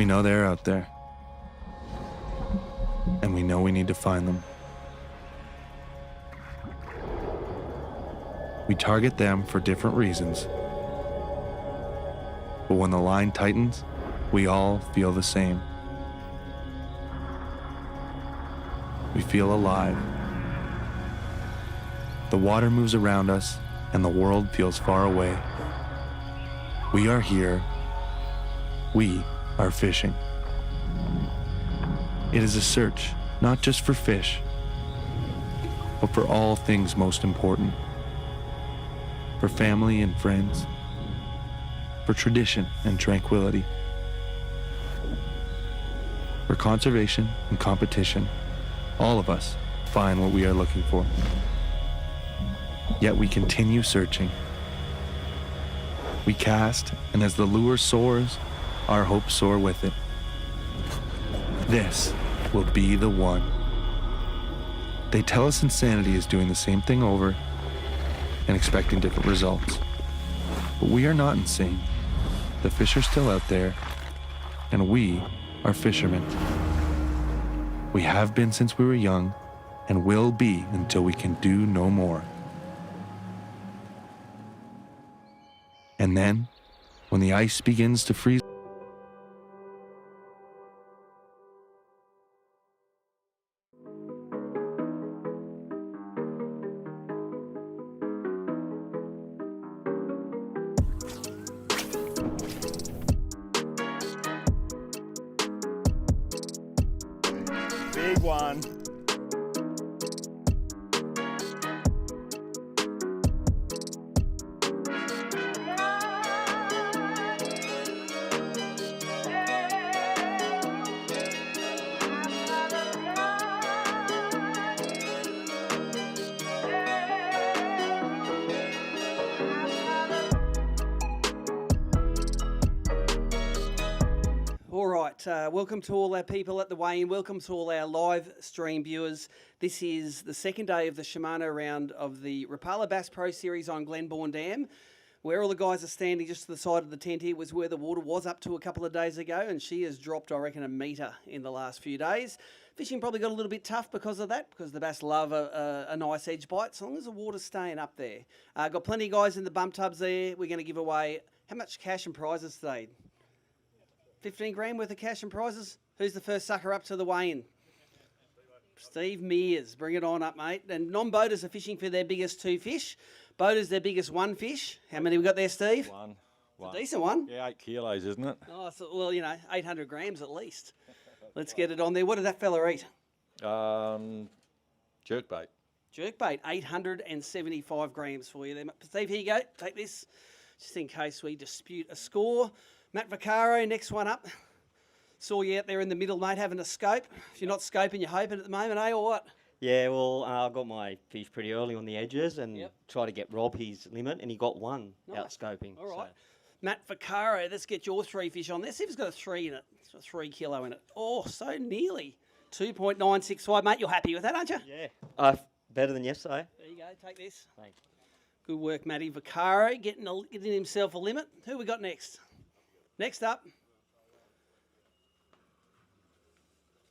We know they're out there. And we know we need to find them. We target them for different reasons. But when the line tightens, we all feel the same. We feel alive. The water moves around us, and the world feels far away. We are here. We are fishing. It is a search, not just for fish, but for all things most important. For family and friends. For tradition and tranquility. For conservation and competition. All of us find what we are looking for. Yet we continue searching. We cast, and as the lure soars, our hopes soar with it. This will be the one. They tell us insanity is doing the same thing over and expecting different results. But we are not insane. The fish are still out there, and we are fishermen. We have been since we were young, and will be until we can do no more. And then, when the ice begins to freeze, big one. All right, welcome to all our people at the weigh-in. Welcome to all our live stream viewers. This is the second day of the Shimano round of the Rapala Bass Pro Series on Glenbawn Dam. Where all the guys are standing just to the side of the tent here was where the water was up to a couple of days ago, and she has dropped, I reckon, a metre in the last few days. Fishing probably got a little bit tough because of that, because the bass love a nice edge bite, so long as the water's staying up there. Got plenty of guys in the bump tubs there. We're going to give away, how much cash and prizes today? 15 grand worth of cash and prizes. Who's the first sucker up to the weigh-in? Steve Mears. Bring it on up, mate. And non-boaters are fishing for their biggest two fish. Boaters, their biggest one fish. How many we got there, Steve? One. It's a decent one. Yeah, 8 kilos, isn't it? Oh, so, well, 800 grams at least. Let's get it on there. What did that fella eat? Jerkbait. Jerkbait, 875 grams for you there. Steve, here you go. Take this, just in case we dispute a score. Matt Vaccaro, next one up. Saw you out there in the middle, mate, having a scope. If you're not scoping, you're hoping at the moment, eh, or what? Yeah, well, I got my fish pretty early on the edges and tried to get Rob his limit, and he got one out scoping. All right. So. Matt Vaccaro, let's get your three fish on there. See if it's got a 3 in it. It's got 3 kilo in it. Oh, so nearly. 2.965, mate. You're happy with that, aren't you? Yeah. Better than yesterday. There you go. Take this. Thanks. Good work, Matty Vaccaro, getting himself a limit. Who we got next? Next up.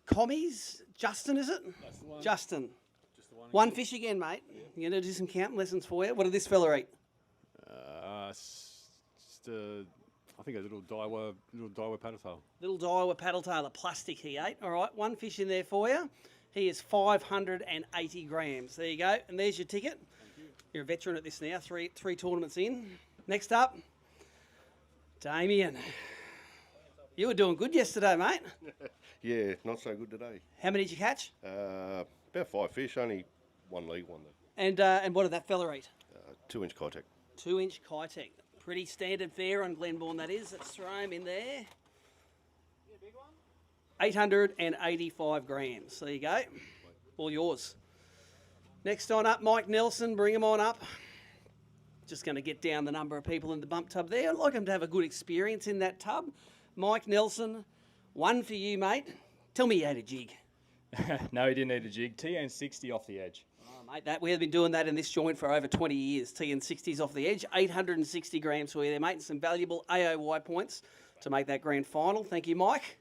Commies. Justin, is it? That's the one. Justin. Just the one fish again, mate. Yeah. You're going to do some counting lessons for you. What did this fella eat? I think a little Daiwa paddle tail. Little Daiwa paddle tail, a plastic he ate. All right, one fish in there for you. He is 580 grams. There you go. And there's your ticket. Thank you. You're a veteran at this now, three tournaments in. Next up, Damien. You were doing good yesterday, mate. Yeah, not so good today. How many did you catch? About 5 fish, only one lead one. And what did that fella eat? 2-inch Kitech. 2-inch Kitech. Pretty standard fare on Glenbawn, that is. Let's throw him in there. Yeah, big one. 885 grams. There you go. All yours. Next on up, Mike Nelson. Bring him on up. Just going to get down the number of people in the bump tub there. I'd like them to have a good experience in that tub. Mike Nelson, one for you, mate. Tell me you had a jig. No, he didn't need a jig. TN60 off the edge. Oh, mate, we have been doing that in this joint for over 20 years. TN60s off the edge, 860 grams for you there, mate, and some valuable AOY points to make that grand final. Thank you, Mike.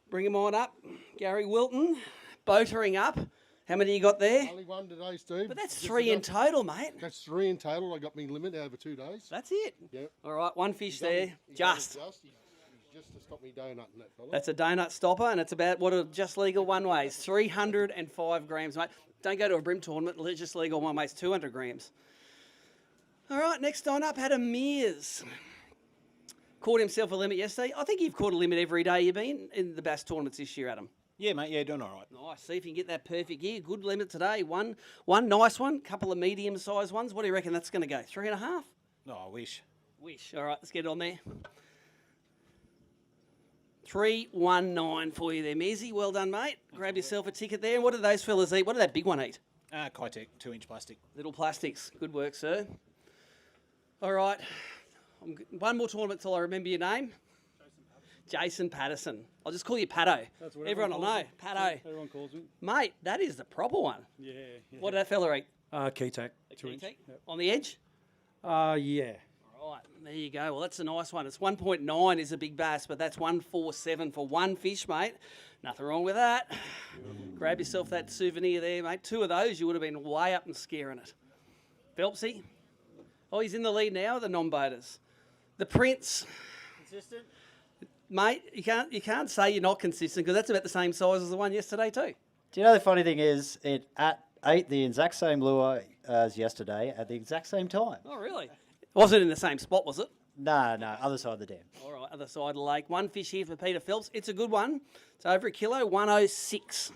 Bring him on up. Gary Wilton, boatering up. How many you got there? Only one today, Steve. But that's Just 3 in enough. total, mate. That's 3 in total. I got me limit over 2 days. That's it. Yep. All right, one fish He's there. only- he's Just. He's just to stop me donutting that fella. That's a donut stopper, and it's about what a just legal one weighs. 305 grams, mate. Don't go to a brim tournament. Just legal one weighs 200 grams. All right, next on up, Adam Mears. Caught himself a limit yesterday. I think you've caught a limit every day you've been in the bass tournaments this year, Adam. Yeah, mate. Yeah, doing all right. Nice. See if you can get that perfect gear. Good limit today. One nice one, couple of medium-sized ones. What do you reckon that's going to go? 3.5? No, I wish. Wish. All right, let's get it on there. 319 for you there, Mearsy. Well done, mate. Grab yourself a ticket there. And what do those fellas eat? What did that big one eat? Kitech, 2-inch plastic. Little plastics. Good work, sir. All right. One more tournament till I remember your name. Jason Patterson. I'll just call you Patto. That's what Everyone will know. Patto. Everyone calls me. Mate, that is the proper one. Yeah. What did that fella eat? Keytech. A Keytech? On the edge? Yeah. All right, there you go. Well, that's a nice one. It's 1.9 is a big bass, but that's 147 for one fish, mate. Nothing wrong with that. Grab yourself that souvenir there, mate. 2 of those, you would have been way up and scaring it. Phelpsy. Oh, he's in the lead now, the non-boaters. The Prince. Consistent? Mate, you can't say you're not consistent because that's about the same size as the one yesterday too. Do you know the funny thing is, it ate the exact same lure as yesterday at the exact same time. Oh, really? It wasn't in the same spot, was it? No, other side of the dam. All right, other side of the lake. One fish here for Peter Phelps. It's a good one. It's over a kilo, 106.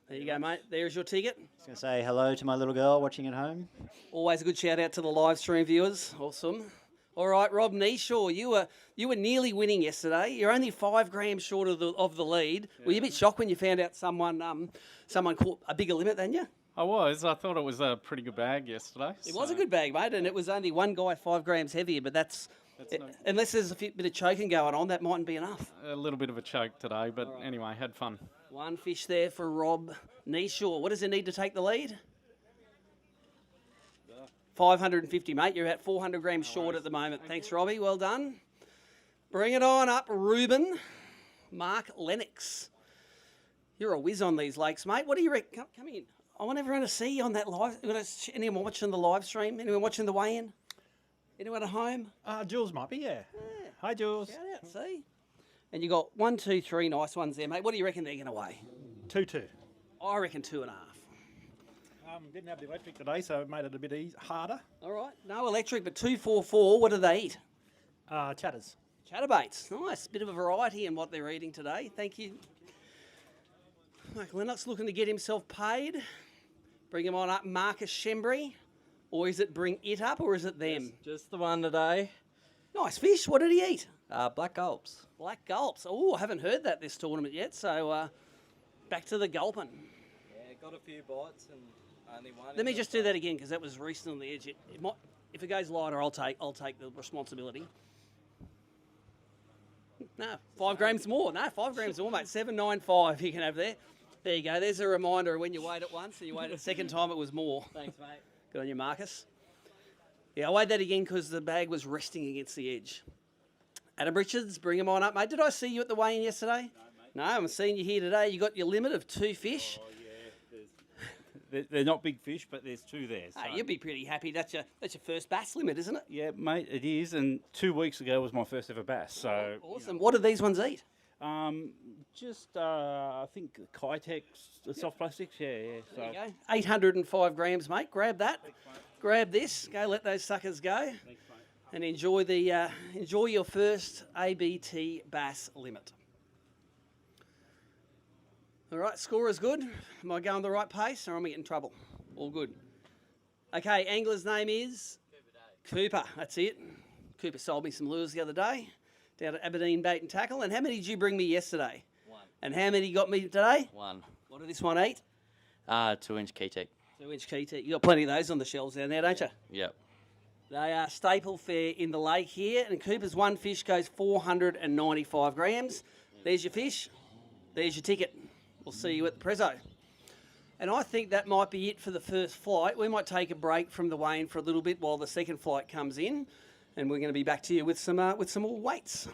There you go, mate. There's your ticket. I was going to say hello to my little girl watching at home. Always a good shout out to the live stream viewers. Awesome. All right, Rob Neeshaw, you were nearly winning yesterday. You're only 5 grams short of the lead. Yeah. Were you a bit shocked when you found out someone caught a bigger limit than you? I was. I thought it was a pretty good bag yesterday. It was a good bag, mate, and it was only one guy 5 grams heavier, but unless there's a bit of choking going on, that mightn't be enough. A little bit of a choke today, but anyway, had fun. One fish there for Rob Neeshaw. What does it need to take the lead? 550, mate. You're about 400 grams short at the moment. Thanks, Robbie. Well done. Bring it on up, Ruben. Mark Lennox. You're a whiz on these lakes, mate. What do you reckon? Come in. I want everyone to see you on that live. Anyone watching the live stream? Anyone watching the weigh-in? Anyone at home? Jules might be, yeah. Hi, Jules. Shout out, see? And you got 1, 2, 3 nice ones there, mate. What do you reckon they're going to weigh? 2-2. I reckon 2.5. Didn't have the electric today, so it made it a bit harder. All right. No electric, but 244. What do they eat? Chatters. Chatterbaits. Nice. Bit of a variety in what they're eating today. Thank you. Mark Lennox looking to get himself paid. Bring him on up, Marcus Shembry. Or is it bring it up, or is it them? Just the one today. Nice fish. What did he eat? Black gulps. Black gulps. Oh, I haven't heard that this tournament yet, so back to the gulping. Yeah, got a few bites and only one. Let me just do that again because that was recent on the edge. It might, if it goes lighter, I'll take the responsibility. No, 5 grams more. No, 5 grams more, mate. 795 you can have there. There you go. There's a reminder when you weighed it once and you weighed it the second time, it was more. Thanks, mate. Good on you, Marcus. Yeah, I weighed that again because the bag was resting against the edge. Adam Richards, bring him on up, mate. Did I see you at the weigh-in yesterday? No, mate. No, I'm seeing you here today. You got your limit of 2 fish. Oh, yeah. They're not big fish, but there's 2 there. So. You'll be pretty happy. That's your first bass limit, isn't it? Yeah, mate, it is. And 2 weeks ago was my first ever bass. So awesome. What do these ones eat? I think Kitech soft plastics. Yeah. So. There you go. 805 grams, mate. Grab that. Thanks, grab this. Go. Let those suckers go. Thanks, mate. And enjoy your first ABT bass limit. All right, score is good. Am I going the right pace or am I getting in trouble? All good. Okay, angler's name is? Cooper, that's it. Cooper sold me some lures the other day down at Aberdeen Bait and Tackle. And how many did you bring me yesterday? 1. And how many got me today? 1. What did this one eat? 2-inch Keytech. 2-inch Keytech. You got plenty of those on the shelves down there, don't you? Yep. They are staple fare in the lake here. And Cooper's one fish goes 495 grams. There's your fish. There's your ticket. We'll see you at the Prezzo. And I think that might be it for the first flight. We might take a break from the weigh-in for a little bit while the second flight comes in. And we're going to be back to you with some more weights.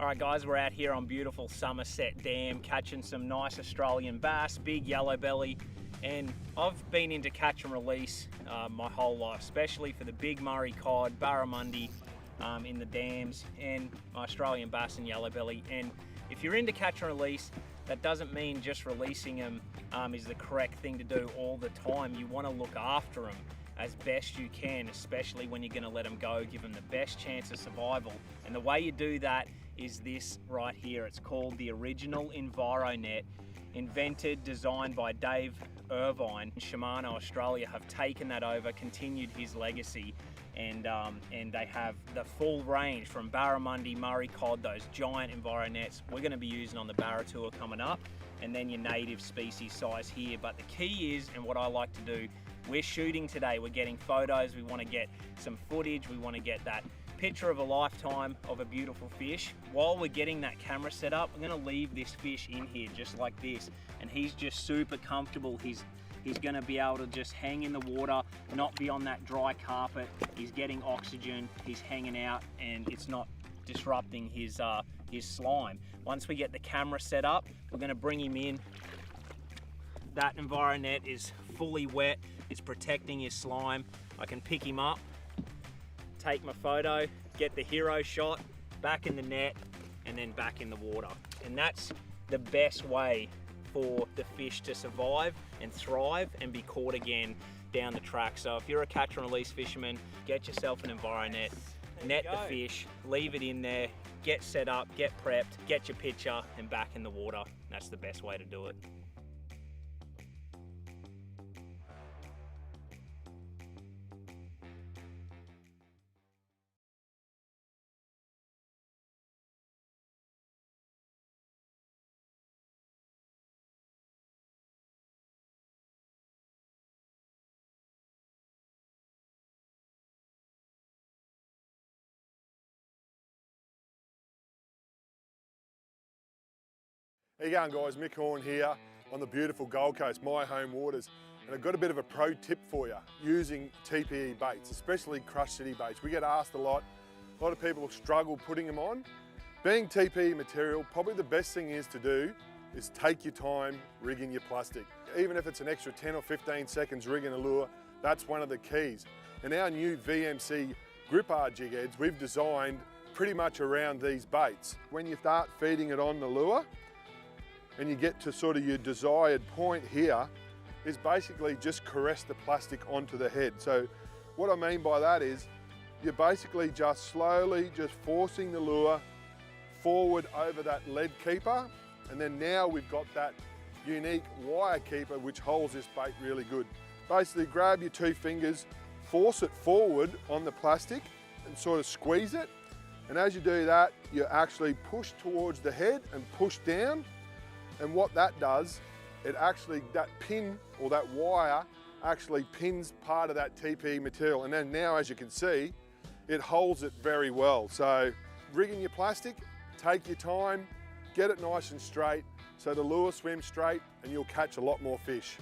All right, guys, we're out here on beautiful Somerset Dam catching some nice Australian bass, big yellow belly. And I've been into catch and release my whole life, especially for the big Murray cod, barramundi in the dams, and my Australian bass and yellow belly. And if you're into catch and release, that doesn't mean just releasing them is the correct thing to do all the time. You want to look after them as best you can, especially when you're going to let them go, give them the best chance of survival. And the way you do that is this right here. It's called the original EnviroNet, invented, designed by Dave Irvine. Shimano Australia have taken that over, continued his legacy, and they have the full range from barramundi, Murray cod, those giant EnviroNets we're going to be using on the Barra Tour coming up, and then your native species size here. But the key is, and what I like to do, we're shooting today, we're getting photos, we want to get some footage, we want to get that picture of a lifetime of a beautiful fish. While we're getting that camera set up, I'm going to leave this fish in here just like this, and he's just super comfortable. He's going to be able to just hang in the water, not be on that dry carpet. He's getting oxygen, he's hanging out, and it's not disrupting his slime. Once we get the camera set up, we're going to bring him in. That EnviroNet is fully wet, it's protecting his slime. I can pick him up, take my photo, get the hero shot, back in the net, and then back in the water. And that's the best way for the fish to survive and thrive and be caught again down the track. So if you're a catch and release fisherman, get yourself an EnviroNet, net the fish, leave it in there, get set up, get prepped, get your picture, and back in the water. That's the best way to do it. How you going, guys? Mick Horn here on the beautiful Gold Coast, my home waters. And I've got a bit of a pro tip for you using TPE baits, especially Crush City baits. We get asked a lot of people struggle putting them on. Being TPE material, probably the best thing is to do is take your time rigging your plastic. Even if it's an extra 10 or 15 seconds rigging a lure, that's one of the keys. And our new VMC Grip R jig heads, we've designed pretty much around these baits. When you start feeding it on the lure, and you get to sort of your desired point here, is basically just caress the plastic onto the head. So what I mean by that is you're basically just slowly just forcing the lure forward over that lead keeper, and then now we've got that unique wire keeper which holds this bait really good. Basically grab your two fingers, force it forward on the plastic and sort of squeeze it, and as you do that you actually push towards the head and push down. And what that does, that pin or that wire actually pins part of that TPE material. And then now, as you can see, it holds it very well. So rigging your plastic, take your time, get it nice and straight so the lure swims straight and you'll catch a lot more fish.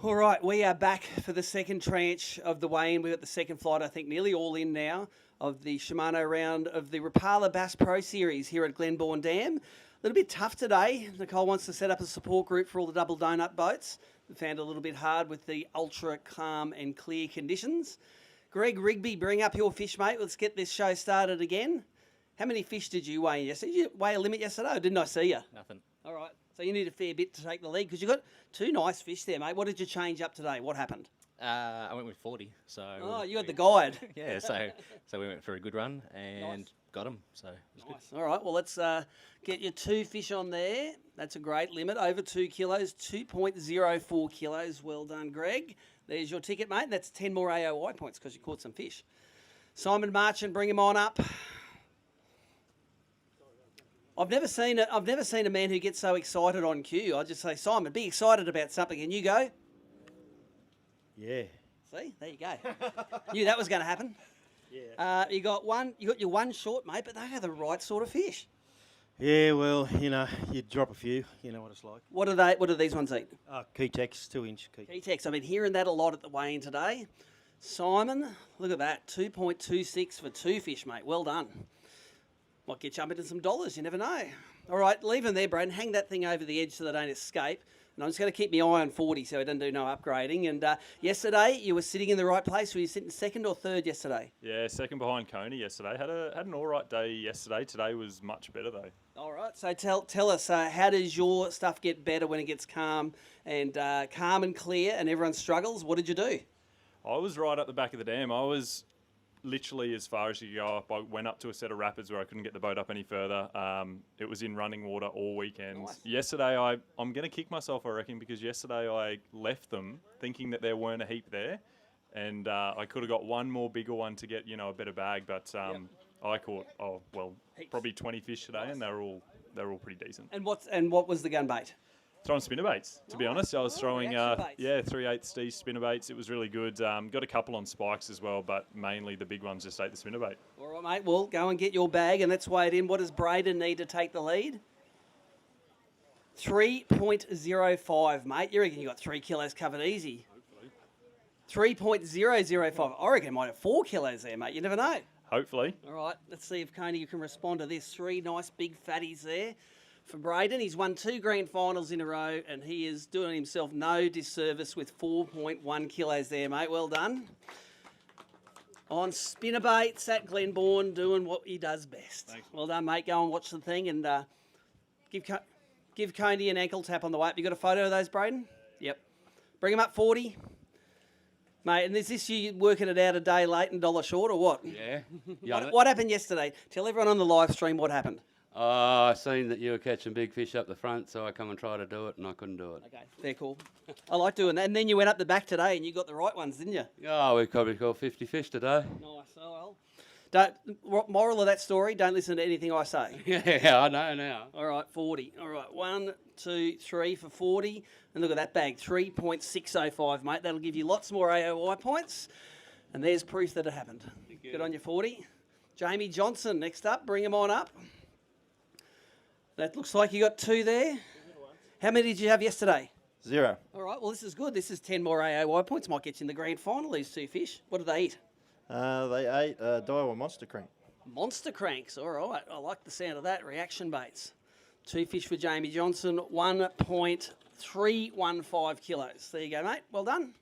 All right, we are back for the second tranche of the weigh-in. We've got the second flight, I think, nearly all in now, of the Shimano round of the Rapala Bass Pro Series here at Glenbawn Dam. A little bit tough today. Nicole wants to set up a support group for all the double donut boats. We found it a little bit hard with the ultra calm and clear conditions. Greg Rigby, bring up your fish, mate. Let's get this show started again. How many fish did you weigh yesterday? Did you weigh a limit yesterday, or didn't I see you? Nothing. All right. So you need a fair bit to take the lead because you've got two nice fish there, mate. What did you change up today? What happened? I went with 40. So. Oh, you had the guide. Yeah. So we went for a good run and got them. So it was nice. All right. Well, let's get your two fish on there. That's a great limit. Over 2 kilos, 2.04 kilos. Well done, Greg. There's your ticket, mate. That's 10 more AOI points because you caught some fish. Simon Marchant, bring him on up. I've never seen a man who gets so excited on cue. I just say, Simon, be excited about something, and you go. Yeah. See, there you go. Knew that was going to happen. Yeah. You got your one short, mate, but they are the right sort of fish. Yeah, well, you drop a few, you know what it's like. What do these ones eat? Keytex, 2-inch Keytex. Keytex. I've been hearing that a lot at the weigh-in today. Simon, look at that. 2.26 for 2 fish, mate. Well done. Might get you up into some dollars. You never know. All right, leave them there, Braden. Hang that thing over the edge so they don't escape. And I'm just going to keep my eye on 40 so he doesn't do no upgrading. And yesterday, you were sitting in the right place. Were you sitting second or third yesterday? Yeah, second behind Coney yesterday. Had an all right day yesterday. Today was much better though. All right, so tell us, how does your stuff get better when it gets calm and clear and everyone struggles? What did you do? I was right up the back of the dam. I was literally as far as you go up. I went up to a set of rapids where I couldn't get the boat up any further. It was in running water all weekend. Nice. Yesterday, I'm going to kick myself, I reckon, because yesterday I left them thinking that there weren't a heap there. And I could have got one more bigger one to get, a better bag. But I caught, probably 20 fish today, and they're all pretty decent. And what was the gun bait? Throwing spinnerbaits, to be honest. I was throwing, reaction baits. 3/8 D spinnerbaits. It was really good. Got a couple on spikes as well, but mainly the big ones just ate the spinnerbait. All right, mate. Well, go and get your bag, and let's weigh it in. What does Braden need to take the lead? 3.05, mate. You reckon you got 3 kilos covered easy? 3.005. I reckon I might have 4 kilos there, mate. You never know. Hopefully. All right, let's see if Coney, you can respond to this. 3 nice big fatties there for Braden. He's won 2 grand finals in a row, and he is doing himself no disservice with 4.1 kilos there, mate. Well done. On spinnerbaits at Glenbawn, doing what he does best. Thanks. Well done, mate. Go and watch the thing and give Coney an ankle tap on the way up. You got a photo of those, Braden? Yep. Bring him up 40. Mate, and is this you working it out a day late and $1 short or what? Yeah. What happened yesterday? Tell everyone on the live stream what happened. I seen that you were catching big fish up the front, so I come and try to do it, and I couldn't do it. Okay, fair call. I like doing that. And then you went up the back today and you got the right ones, didn't you? Oh, we probably caught 50 fish today. Nice. Oh, well. Moral of that story, don't listen to anything I say. Yeah, I know now. All right, 40. All right, 1, 2, 3 for 40. And look at that bag, 3.605, mate. That'll give you lots more AOI points. And there's proof that it happened. Good on you, 40. Jamie Johnson, next up. Bring him on up. That looks like you got 2 there. How many did you have yesterday? 0. All right, well, this is good. This is 10 more AOI points. Might get you in the grand final, these 2 fish. What did they eat? They ate Daiwa monster crank. Monster cranks. All right. I like the sound of that. Reaction baits. 2 fish for Jamie Johnson. 1.315 kilos. There you go, mate. Well done.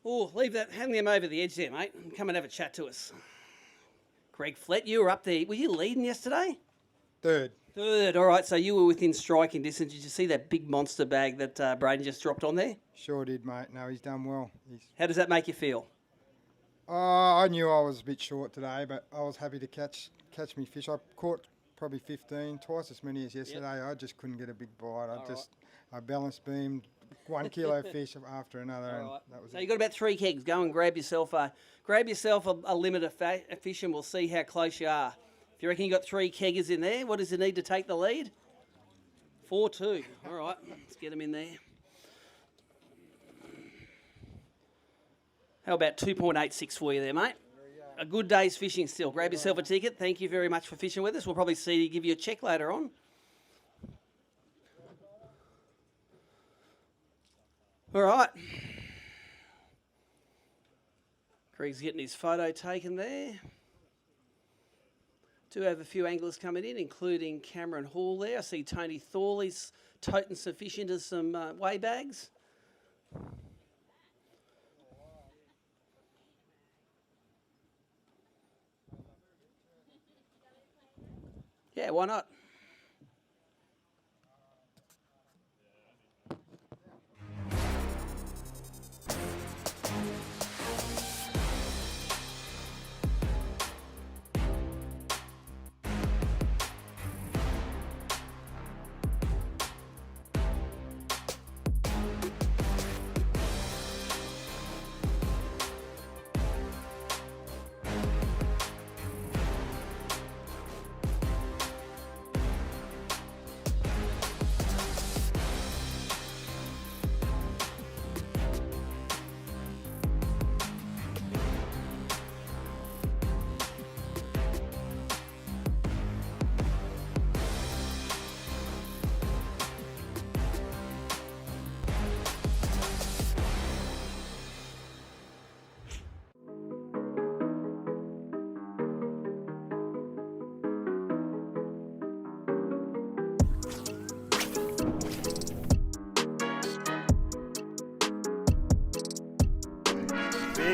Oh, leave that. Hang them over the edge there, mate. And come and have a chat to us. Greg Flett, you were up there. Were you leading yesterday? Third. All right. So you were within striking distance. Did you see that big monster bag that Braden just dropped on there? Sure did, mate. No, he's done well. How does that make you feel? I knew I was a bit short today, but I was happy to catch me fish. I caught probably 15, twice as many as yesterday. I just couldn't get a big bite. I balance beamed 1 kilo fish after another, and that was So you got about 3 kegs. Go and grab yourself a limit of fish, and we'll see how close you are. If you reckon you got 3 keggers in there, what does it need to take the lead? 4-2. All right, let's get them in there. How about 2.86 for you there, mate? A good day's fishing still. Grab yourself a ticket. Thank you very much for fishing with us. We'll probably give you a check later on. All right. Craig's getting his photo taken there. Do have a few anglers coming in, including Cameron Hall there. I see Tony Thorley's toting some fish into some weigh bags. Yeah, why not?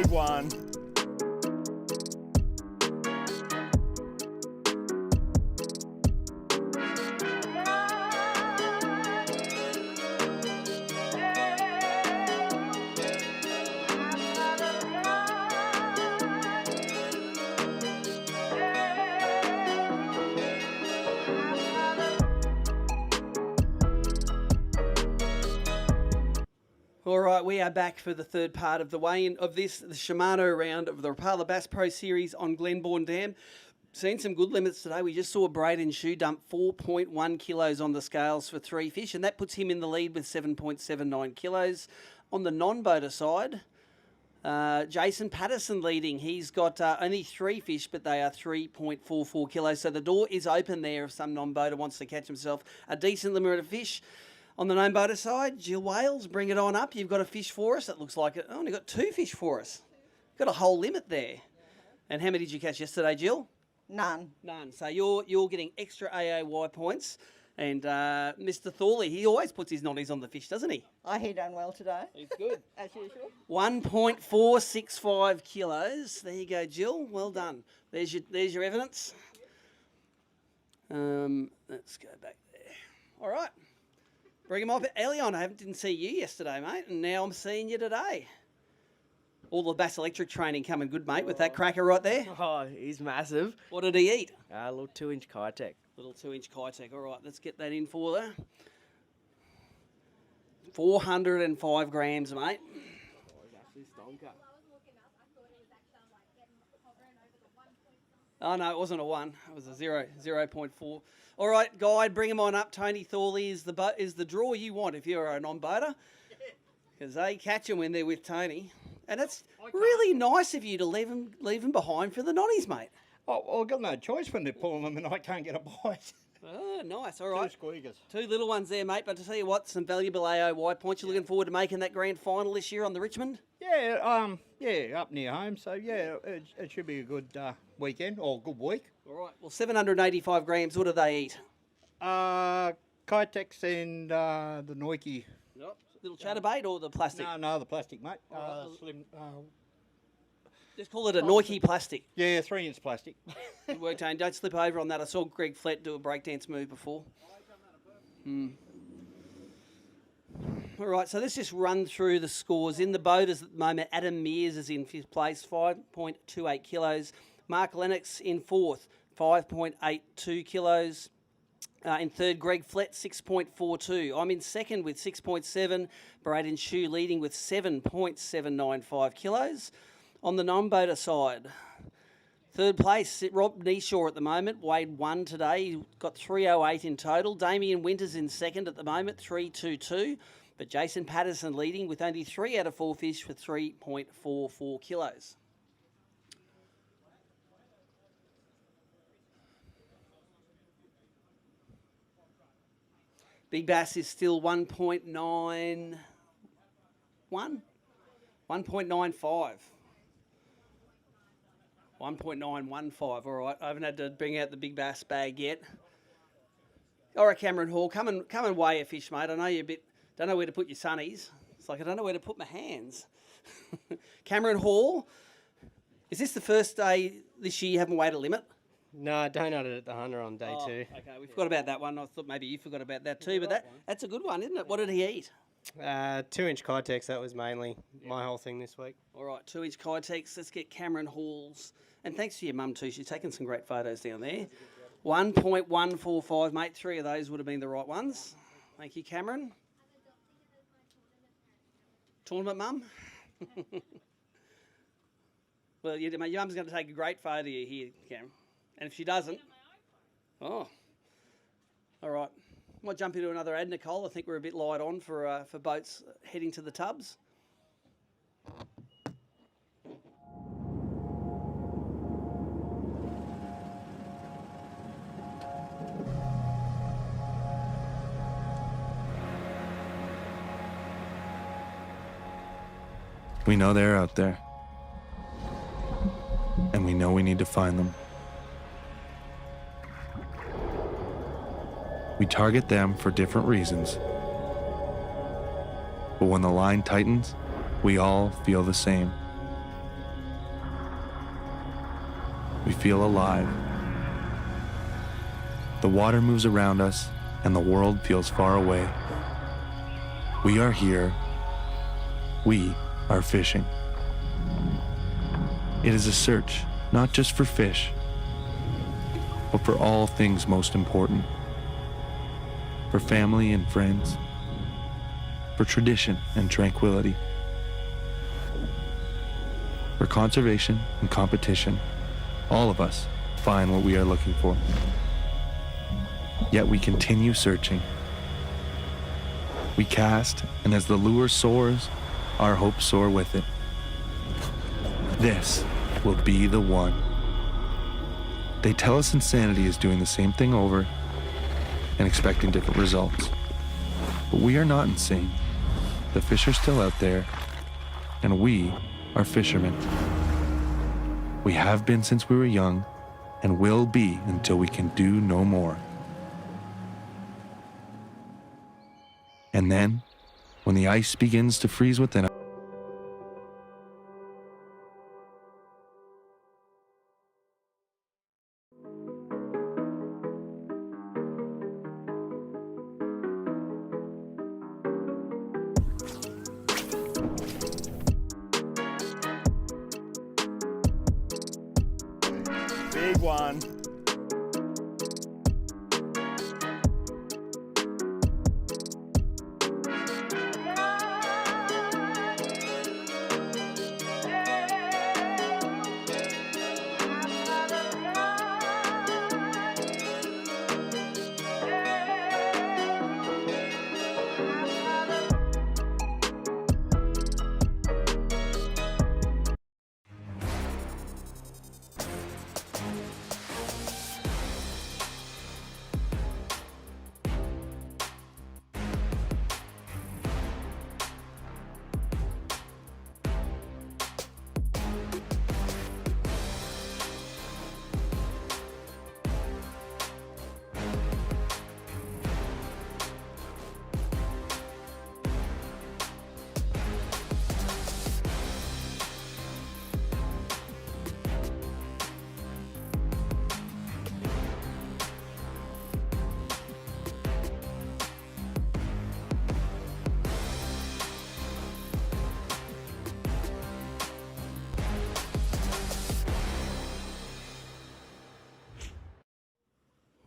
one. All right, we are back for the third part of the weigh-in of the Shimano round of the Rapala Bass Pro Series on Glenbawn Dam. Seen some good limits today. We just saw Braden Shoe dump 4.1 kilos on the scales for 3 fish, and that puts him in the lead with 7.79 kilos. On the non-boater side, Jason Patterson leading. He's got only 3 fish, but they are 3.44 kilos. So the door is open there if some non-boater wants to catch himself a decent limit of fish. On the non-boater side, Jill Wales, bring it on up. You've got a fish for us. It looks like it only got 2 fish for us. Got a whole limit there. And how many did you catch yesterday, Jill? None. None. So you're getting extra AAY points. And Mr. Thorley, he always puts his noddies on the fish, doesn't he? He done well today. He's good. As usual. 1.465 kilos. There you go, Jill. Well done. There's your evidence. Let's go back there. All right. Bring him up. Elion, I didn't see you yesterday, mate, and now I'm seeing you today. All the Bass Electric training coming good, mate, with that cracker right there. Oh, he's massive. What did he eat? A little 2-inch Kitech. Little 2-inch Kitech. All right, let's get that in for there. 405 grams, mate. Oh, no, it wasn't a 1. It was a 0.4. All right, guide, bring him on up. Tony Thorley is the draw you want if you're a non-boater. Because they catch them when they're with Tony. And it's really nice of you to leave them behind for the nonnies, mate. Oh, I've got no choice when they're pulling them and I can't get a bite. Oh, nice. All right. 2 squeakers. 2 little ones there, mate. But to tell you what, some valuable AOY points. You're looking forward to making that grand final this year on the Richmond? Yeah, up near home. So, yeah, it should be a good weekend or good week. All right. Well, 785 grams. What do they eat? Kitex and the Noiki. Yep. Little chatterbait or the plastic? No, the plastic, mate. Slim. Just call it a Noiki plastic. Yeah, 3-inch plastic. Good work, Tane. Don't slip over on that. I saw Greg Flett do a breakdance move before. All right, so let's just run through the scores. In the boaters at the moment, Adam Mears is in 5th place, 5.28 kilos. Mark Lennox in 4th, 5.82 kilos. In 3rd, Greg Flett, 6.42. I'm in 2nd with 6.7. Braden Shoe leading with 7.795 kilos. On the non-boater side, 3rd place, Rob Neeshaw at the moment, weighed 1 today. He got 308 in total. Damien Winters in 2nd at the moment, 322. But Jason Patterson leading with only 3 out of 4 fish for 3.44 kilos. Big Bass is still 1.91, 1.95. 1.915, all right. I haven't had to bring out the Big Bass bag yet. All right, Cameron Hall, come and weigh a fish, mate. I know you're don't know where to put your sunnies. It's like I don't know where to put my hands. Cameron Hall, is this the first day this year you haven't weighed a limit? No, I donated at the Hunter on day 2. Okay, we forgot about that one. I thought maybe you forgot about that too, but that's a good one, isn't it? What did he eat? 2-inch Kitex, that was mainly my whole thing this week. All right, 2-inch Kitex. Let's get Cameron Hall's. And thanks to your mum too. She's taken some great photos down there. 1.145, mate. 3 of those would have been the right ones. Thank you, Cameron. Tournament, mum? Well, your mum's going to take a great photo of you here, Cameron. And if she doesn't, all right. Might jump into another ad, Nicole. I think we're a bit light on for boats heading to the tubs. We know they're out there. And we know we need to find them. We target them for different reasons. But when the line tightens, we all feel the same. we feel alive. The water moves around us, and the world feels far away. We are here. We are fishing. It is a search, not just for fish, but for all things most important. For family and friends, for tradition and tranquility, for conservation and competition. All of us find what we are looking for. Yet we continue searching. We cast, and as the lure soars, our hopes soar with it. This will be the one. They tell us insanity is doing the same thing over and expecting different results. But we are not insane. The fish are still out there, and we are fishermen. We have been since we were young, and will be until we can do no more. And then, when the ice begins to freeze within us, Big one.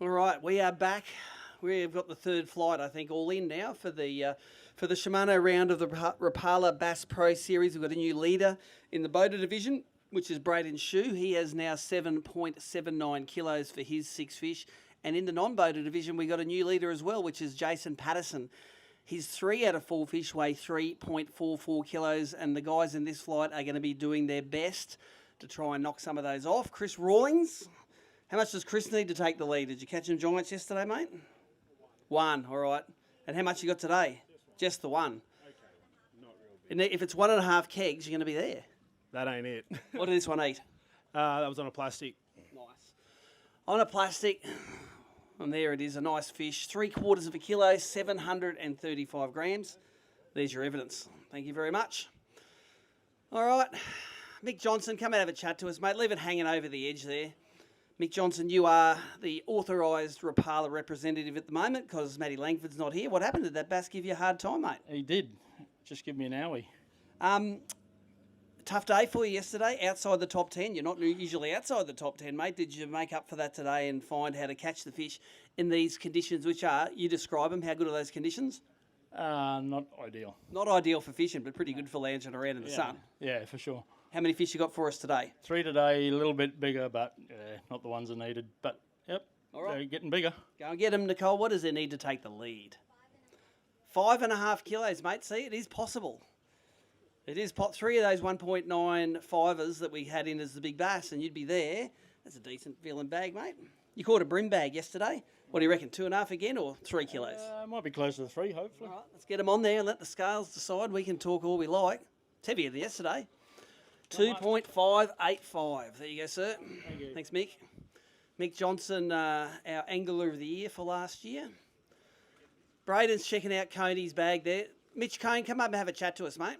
All right, we are back. We've got the third flight, I think, all in now for the Shimano round of the Rapala Bass Pro Series. We've got a new leader in the boater division, which is Braden Shue. He has now 7.79 kilos for his 6 fish. And in the non-boater division, we got a new leader as well, which is Jason Patterson. His 3 out of 4 fish weigh 3.44 kilos, and the guys in this flight are going to be doing their best to try and knock some of those off. Chris Rawlings. How much does Chris need to take the lead? Did you catch him giants yesterday, mate? One, all right. And how much you got today? Just the one. Okay, not real big. If it's 1.5 kegs, you're going to be there. That ain't it. What did this one eat? That was on a plastic. Nice. On a plastic, and there it is, a nice fish. 3/4 of a kilo, 735 grams. There's your evidence. Thank you very much. All right. Mick Johnson, come and have a chat to us, mate. Leave it hanging over the edge there. Mick Johnson, you are the authorised Rapala representative at the moment because Matty Langford's not here. What happened? Did that bass give you a hard time, mate? He did. Just give me an owie. Tough day for you yesterday, outside the top 10. You're not usually outside the top 10, mate. Did you make up for that today and find how to catch the fish in these conditions, which are, you describe them, how good are those conditions? Not ideal. Not ideal for fishing, but pretty good for lounging around in the sun. Yeah, for sure. How many fish you got for us today? 3 today, a little bit bigger, but not the ones that needed. But, yep, all right. They're getting bigger. Go and get them, Nicole. What does there need to take the lead? 5.5 kilos, mate. See, it is possible. It is 3 of those 1.95ers that we had in as the big bass, and you'd be there. That's a decent feeling bag, mate. You caught a brim bag yesterday. What do you reckon, 2.5 again or 3 kilos? Might be closer to 3, hopefully. All right, let's get them on there and let the scales decide. We can talk all we like. It's heavier than yesterday. 2.585. There you go, sir. Thank you. Thanks, Mick. Mick Johnson, our Angler of the Year for last year. Braden's checking out Coney's bag there. Mitch Cone, come up and have a chat to us, mate.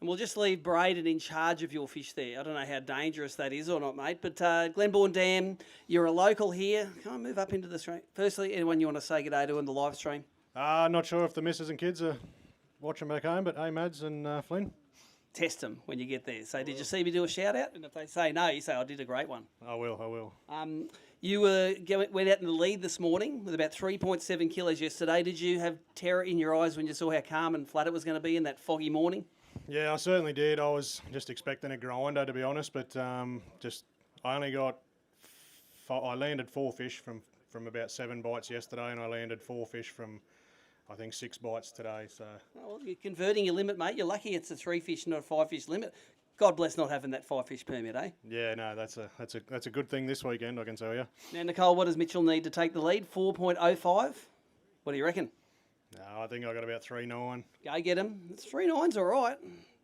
And we'll just leave Braden in charge of your fish there. I don't know how dangerous that is or not, mate. But Glenbawn Dam, you're a local here. Come on, move up into the stream. Firstly, anyone you want to say good day to on the live stream? Not sure if the missus and kids are watching back home, but hey, Mads and Flynn. Test them when you get there. Say, did you see me do a shout out? And if they say no, you say, I did a great one. I will. You went out in the lead this morning with about 3.7 kilos yesterday. Did you have terror in your eyes when you saw how calm and flat it was going to be in that foggy morning? Yeah, I certainly did. I was just expecting a grinder, to be honest, but I only got, I landed 4 fish from about 7 bites yesterday, and I landed 4 fish from, I think, 6 bites today. So. Oh, well, you're converting your limit, mate. You're lucky it's a 3 fish, not a 5 fish limit. God bless not having that 5 fish permit, eh? Yeah, no, that's a good thing this weekend, I can tell you. Now, Nicole, what does Mitchell need to take the lead? 4.05? What do you reckon? No, I think I got about 3.9. Go get him. It's 3.9's all right.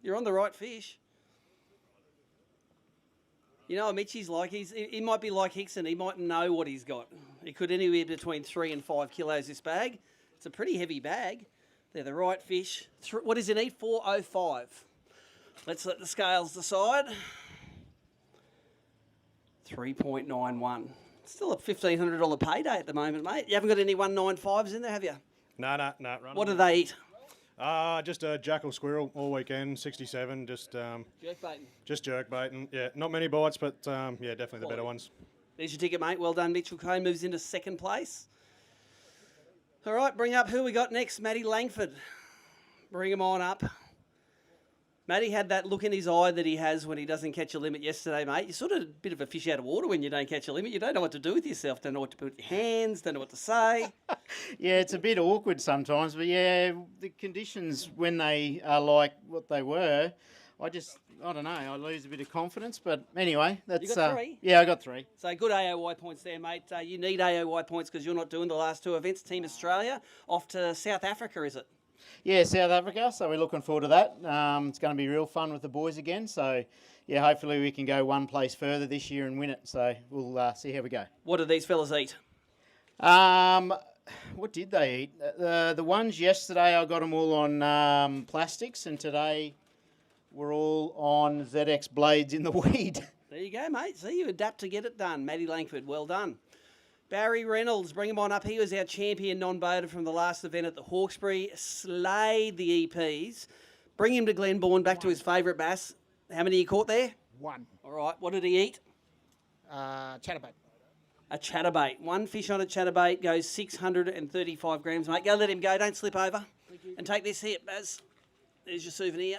You're on the right fish. You know what Mitchie's like? He might be like Hickson. He might know what he's got. He could anywhere between 3 and 5 kilos, this bag. It's a pretty heavy bag. They're the right fish. What does he need? 4.05. Let's let the scales decide. 3.91. Still a $1,500 payday at the moment, mate. You haven't got any 195s in there, have you? No. What do they eat? Just a jackal squirrel all weekend, 67. Just jerk baiting. Just jerk baiting. Yeah, not many bites, but yeah, definitely the better ones. There's your ticket, mate. Well done. Mitchell Cone moves into second place. All right, bring up who we got next. Matty Langford. Bring him on up. Matty had that look in his eye that he has when he doesn't catch a limit yesterday, mate. You're sort of a bit of a fish out of water when you don't catch a limit. You don't know what to do with yourself. Don't know what to put in your hands. Don't know what to say. Yeah, it's a bit awkward sometimes. But yeah, the conditions when they are like what they were, I don't know. I lose a bit of confidence. But anyway, that's... You got 3? Yeah, I got 3. So good AOY points there, mate. You need AOY points because you're not doing the last 2 events. Team Australia off to South Africa, is it? Yeah, South Africa, so we're looking forward to that. It's going to be real fun with the boys again. So, yeah, hopefully we can go one place further this year and win it. So we'll see how we go. What do these fellas eat? What did they eat? The ones yesterday, I got them all on plastics, and today we're all on ZX blades in the weed. There you go, mate. See, you adapt to get it done. Matty Langford, well done. Barry Reynolds, bring him on up. He was our champion non-boater from the last event at the Hawkesbury. Slayed the EPs. Bring him to Glenbawn, back to his favourite bass. How many you caught there? 1. All right. What did he eat? Chatterbait. A chatterbait. 1 fish on a chatterbait goes 635 grams, mate. Go let him go. Don't slip over. And take this here, Baz. There's your souvenir.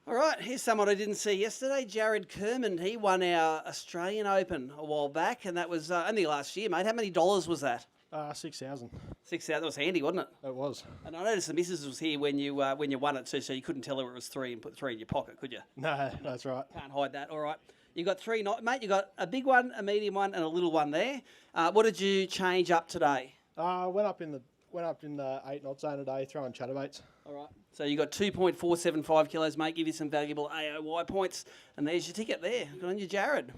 All right, here's someone I didn't see yesterday, Jared Kerman. He won our Australian Open a while back, and that was only last year, mate. How many dollars was that? 6,000. 6,000. That was handy, wasn't it? It was. And I noticed the missus was here when you won it too, so you couldn't tell her it was 3 and put 3 in your pocket, could you? No, that's right. Can't hide that. All right. You got 3, mate. You got a big one, a medium one, and a little one there. What did you change up today? Went up in the 8 knot zone today, throwing chatterbaits. All right. So you got 2.475 kilos, mate. Give you some valuable AOY points. And there's your ticket there. Good on you, Jared.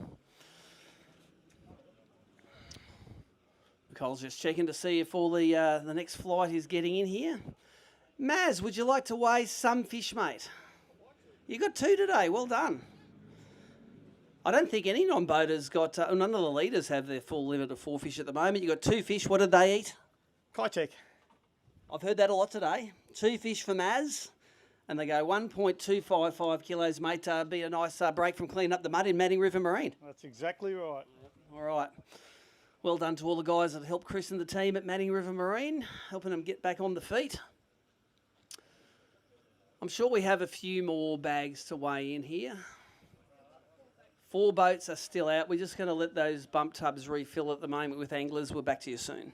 Nicole's just checking to see if all the next flight is getting in here. Maz, would you like to weigh some fish, mate? You got 2 today. Well done. I don't think any non-boaters got... none of the leaders have their full limit of 4 fish at the moment. You got 2 fish. What did they eat? Kitech. I've heard that a lot today. 2 fish for Maz, and they go 1.255 kilos, mate. Be a nice break from cleaning up the mud in Manning River Marine. That's exactly right. All right. Well done to all the guys that helped Chris and the team at Manning River Marine, helping them get back on the feet. I'm sure we have a few more bags to weigh in here. 4 boats are still out. We're just going to let those bump tubs refill at the moment with anglers. We're back to you soon.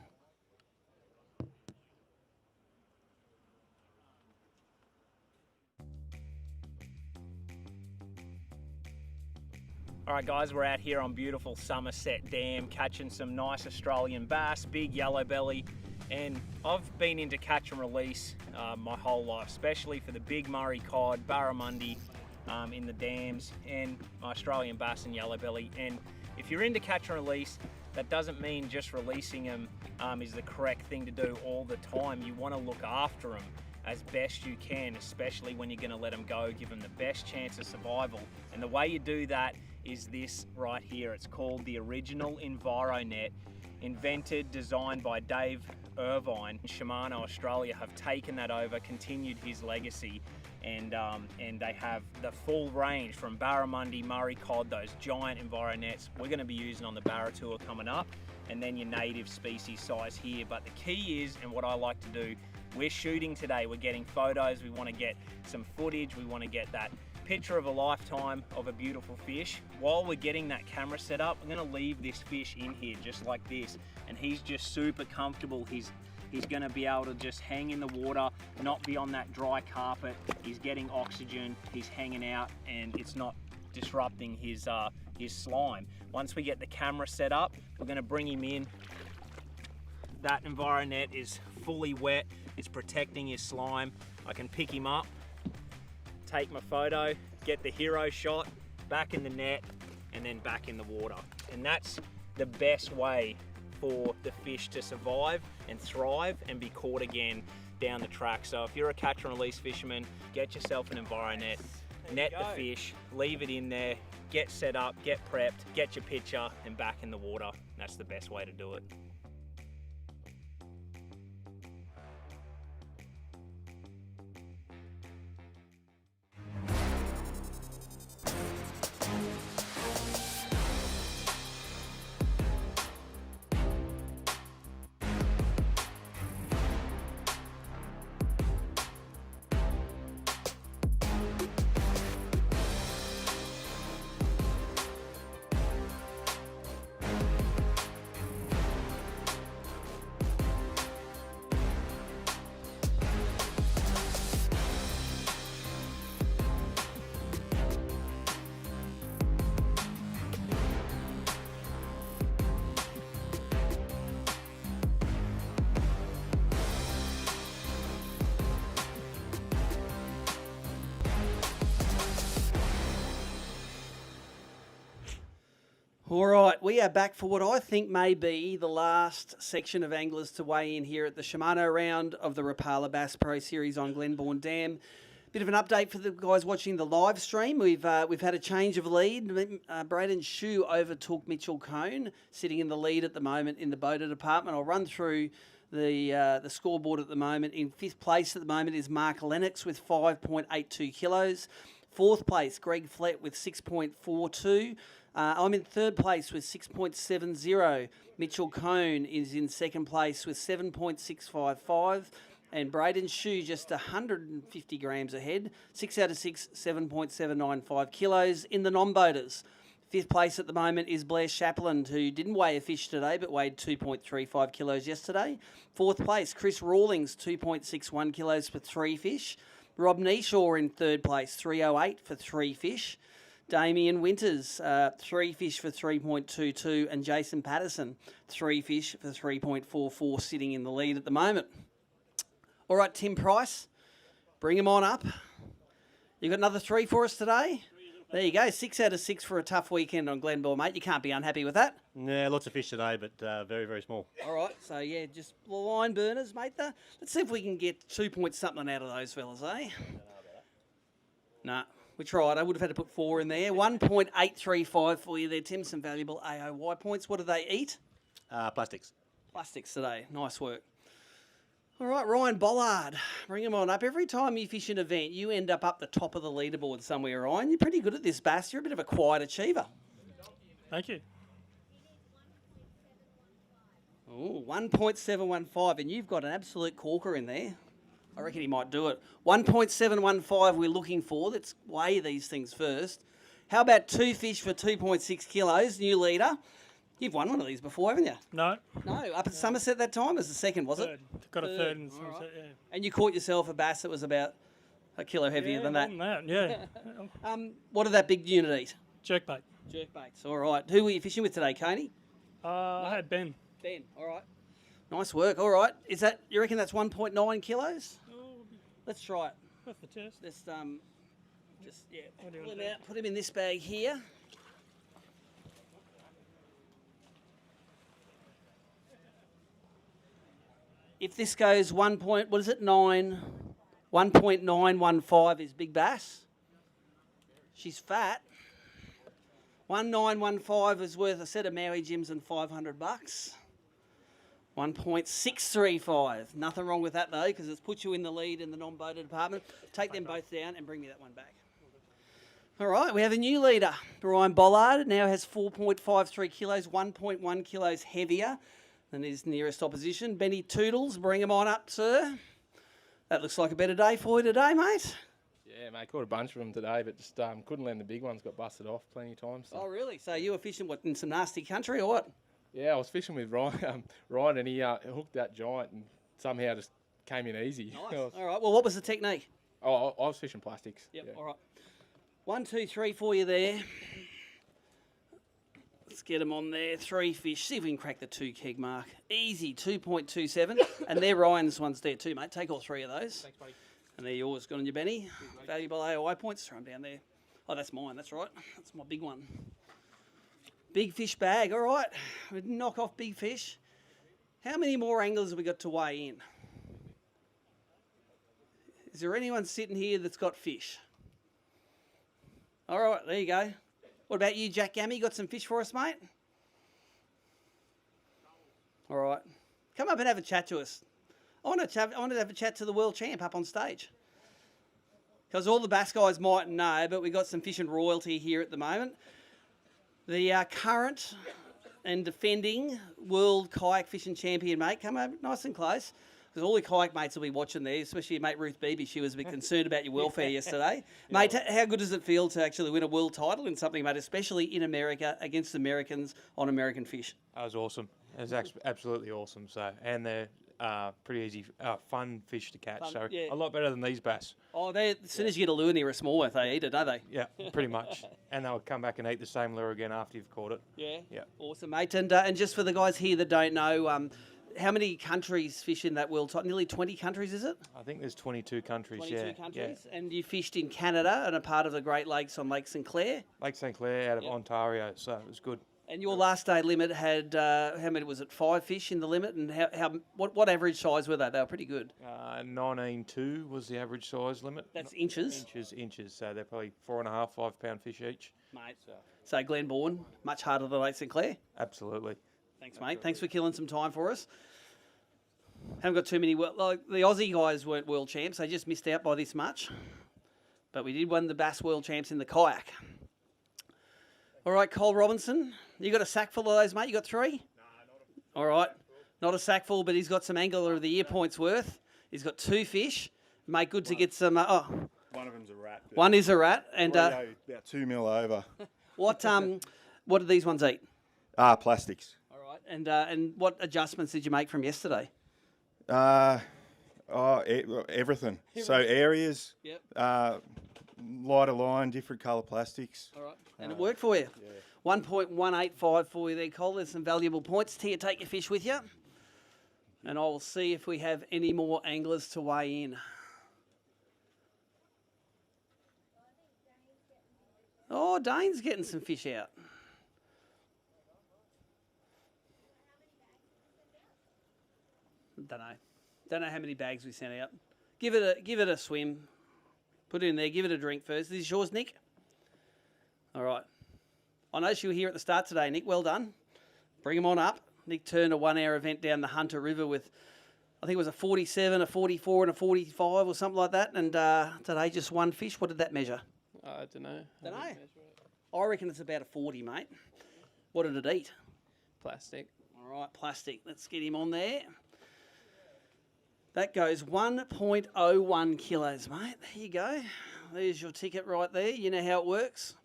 All right, guys, we're out here on beautiful Somerset Dam catching some nice Australian bass, big yellow belly, and I've been into catch and release my whole life, especially for the big Murray cod, barramundi in the dams, and Australian bass and yellow belly. And if you're into catch and release, that doesn't mean just releasing them is the correct thing to do all the time. You want to look after them. as best you can, especially when you're going to let them go. Give them the best chance of survival. And the way you do that is this right here. It's called the original EnviroNet, invented, designed by Dave Irvine. Shimano Australia have taken that over, continued his legacy, and they have the full range from barramundi, Murray cod, those giant EnviroNets we're going to be using on the Barra Tour coming up, and then your native species size here. But the key is, and what I like to do, we're shooting today, we're getting photos, we want to get some footage, we want to get that picture of a lifetime of a beautiful fish. While we're getting that camera set up, I'm going to leave this fish in here just like this, and he's just super comfortable. He's going to be able to just hang in the water, not be on that dry carpet. He's getting oxygen, he's hanging out, and it's not disrupting his slime. Once we get the camera set up, we're going to bring him in. That EnviroNet is fully wet, it's protecting his slime. I can pick him up, take my photo, get the hero shot, back in the net, and then back in the water. And that's the best way for the fish to survive and thrive and be caught again down the track. So if you're a catch and release fisherman, get yourself an EnviroNet, net the fish, leave it in there, get set up, get prepped, get your picture, and back in the water. That's the best way to do it. All right, we are back for what I think may be the last section of anglers to weigh in here at the Shimano round of the Rapala Bass Pro Series on Glenbawn Dam. Bit of an update for the guys watching the live stream. We've had a change of lead. Braden Shue overtook Mitchell Cone, sitting in the lead at the moment in the boater department. I'll run through the scoreboard at the moment. In fifth place at the moment is Mark Lennox with 5.82 kilos. Fourth place, Greg Flett with 6.42. I'm in third place with 6.70. Mitchell Cone is in second place with 7.655. And Braden Shue just 150 grams ahead. 6 out of 6, 7.795 kilos. In the non-boaters, fifth place at the moment is Blair Shapland, who didn't weigh a fish today, but weighed 2.35 kilos yesterday. Fourth place, Chris Rawlings, 2.61 kilos for 3 fish. Rob Neeshaw in third place, 308 for 3 fish. Damien Winters, 3 fish for 3.22, and Jason Patterson, 3 fish for 3.44, sitting in the lead at the moment. All right, Tim Price, bring him on up. You got another 3 for us today? There you go, 6 out of 6 for a tough weekend on Glenbawn, mate. You can't be unhappy with that. Yeah, lots of fish today, but very, very small. All right, so yeah, just line burners, mate. Let's see if we can get 2 point something out of those fellas, eh? Nah. We tried. I would have had to put 4 in there. 1.835 for you there, Tim. Some valuable AOY points. What do they eat? Plastics. Plastics today. Nice work. All right, Ryan Bollard. Bring him on up. Every time you fish an event, you end up the top of the leaderboard somewhere, Ryan. You're pretty good at this, Bass. You're a bit of a quiet achiever. Thank you. Oh, 1.715, and you've got an absolute corker in there. I reckon he might do it. 1.715 we're looking for. Let's weigh these things first. How about 2 fish for 2.6 kilos, new leader? You've won one of these before, haven't you? No. No, up at Somerset that time was the second, was Third. it? Got a third in Somerset, right. yeah. And you caught yourself a bass that was about a kilo heavier than that. Yeah. What did that big unit eat? Jerkbait. Jerkbaits, all right. Who were you fishing with today, Coney? I had Ben. Ben, all right. Nice work, all right. Is that, you reckon that's 1.9 kilos? Let's try it. Worth the test. Let's pull him out. Put him in this bag here. If this goes 9, 1.915 is Big Bass. She's fat. 1915 is worth a set of Maui gyms and $500. 1.635. Nothing wrong with that though, because it's put you in the lead in the non-boated department. Take them both down and bring me that one back. All right, we have a new leader. Brian Bollard now has 4.53 kilos, 1.1 kilos heavier than his nearest opposition. Benny Toodles, bring him on up, sir. That looks like a better day for you today, mate. Yeah, mate, caught a bunch of them today, but just couldn't land the big ones. Got busted off plenty of times. So. Oh, really? So you were fishing in some nasty country or what? Yeah, I was fishing with Ryan, Ryan, and he hooked that giant and somehow just came in easy. Nice. All right. Well, what was the technique? Oh, I was fishing plastics. Yep. Yeah. All right. 1, 2, 3 for you there. Let's get them on there. 3 fish. See if we can crack the 2 keg mark. Easy. 2.27. And they're Ryan's ones there too, mate. Take all 3 of those. Thanks, buddy. And they're yours. Good on you, Benny. Valuable AOI points. Throw them down there. Oh, that's mine. That's right. That's my big one. Big fish bag. All right. We knock off big fish. How many more anglers have we got to weigh in? Is there anyone sitting here that's got fish? All right. There you go. What about you, Jack Gammy? Got some fish for us, mate? All right. Come up and have a chat to us. I want to have a chat to the world champ up on stage. Because all the bass guys mightn't know, but we've got some fishing royalty here at the moment. The current and defending world kayak fishing champion, mate. Come over nice and close. Because all the kayak mates will be watching there, especially your mate Ruth Beebe. She was a bit concerned about your welfare yesterday. Mate, how good does it feel to actually win a world title in something, mate, especially in America against Americans on American fish? That was awesome. It was absolutely awesome. So, and they're pretty easy, fun fish to catch. Fun, so yeah. a lot better than these bass. Oh, as soon as you get a lure near a smallmouth, they eat it, don't they? Yeah, pretty much. And they'll come back and eat the same lure again after you've caught it. Yeah. Yeah. Awesome, mate. And just for the guys here that don't know, how many countries fish in that world title? Nearly 20 countries, is it? I think there's 22 countries. 22 yeah. countries. Yeah. And you fished in Canada and a part of the Great Lakes on Lake St Clair. Lake St Clair out of Ontario, so it was good. And your last day limit had how many was it? 5 fish in the limit, and what average size were they? They were pretty good. 19.2 was the average size limit. That's inches. Inches. So they're probably 4.5, 5 pound fish each. Mate. So Glenbawn, much harder than Lake St Clair. Absolutely. Thanks, mate. Thanks for killing some time for us. Haven't got too many. Like the Aussie guys weren't world champs. They just missed out by this much. But we did win the Bass World Champs in the kayak. All right, Cole Robinson, you got a sack full of those, mate? You got 3? No, not a... All right, not a sack full, but he's got some Angler of the Year points worth. He's got 2 fish. Mate, good to get some... One of them's a rat. One is a rat. And about 2 mil over. What do these ones eat? Plastics. All right, and what adjustments did you make from yesterday? Everything. So areas, Yep. lighter line, different colour plastics. All right. And it worked for you. Yeah. 1.185 for you there, Cole. There's some valuable points. Tia, take your fish with you. And I'll see if we have any more anglers to weigh in. Oh, Dane's getting some fish out. Don't know how many bags we sent out. Give it a swim. Put it in there. Give it a drink first. This is yours, Nick. All right. I noticed you were here at the start today, Nick. Well done. Bring him on up. Nick turned a 1 hour event down the Hunter River with, I think it was a 47, a 44 and a 45 or something like that. And today just 1 fish. What did that measure? I don't know. I reckon it's about a 40, mate. What did it eat? Plastic. All right, plastic. Let's get him on there. That goes 1.01 kilos, mate. There you go. There's your ticket right there. You know how it works.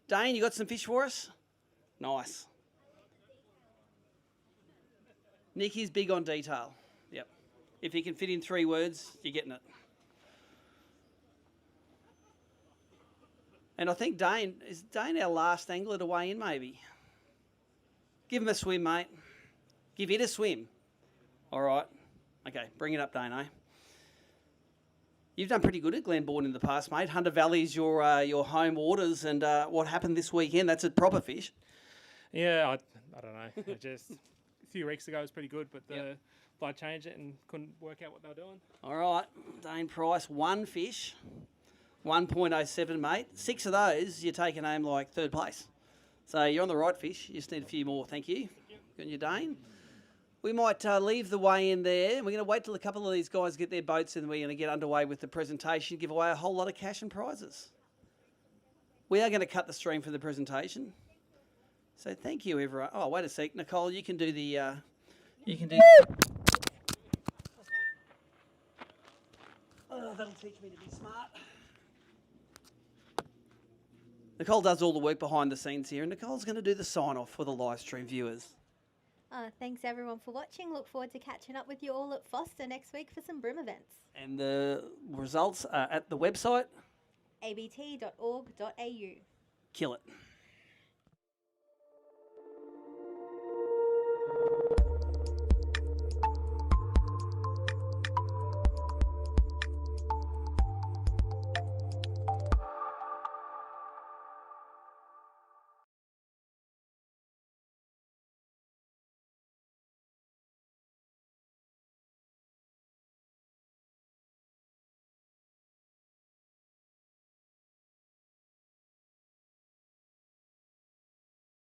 Dane, you got some fish for us? Nice. Nicky's big on detail. Yep. If you can fit in 3 words, you're getting it. And I think is Dane our last angler to weigh in, maybe? Give him a swim, mate. Give it a swim. All right. Okay, bring it up, Dane, eh? You've done pretty good at Glenbawn in the past, mate. Hunter Valley's your home waters, and what happened this weekend? That's a proper fish. Yeah, I don't know. I just few weeks ago was pretty good, but I changed it and couldn't work out what they were doing. All right, Dane Price, 1 fish, 1.07, mate. 6 of those, you're taking home like 3rd place. So you're on the right fish. You just need a few more. Thank you. Good on you, Dane. We might leave the weigh in there. We're going to wait till a couple of these guys get their boats and we're going to get underway with the presentation, give away a whole lot of cash and prizes. We are going to cut the stream for the presentation. So thank you, everyone. Oh, wait a sec. Nicole, you can do the... Oh, that'll teach me to be smart. Nicole does all the work behind the scenes here, and Nicole's going to do the sign-off for the live stream viewers. Thanks everyone for watching. Look forward to catching up with you all at Foster next week for some broom events. And the results are at the website. abt.org.au. Kill it.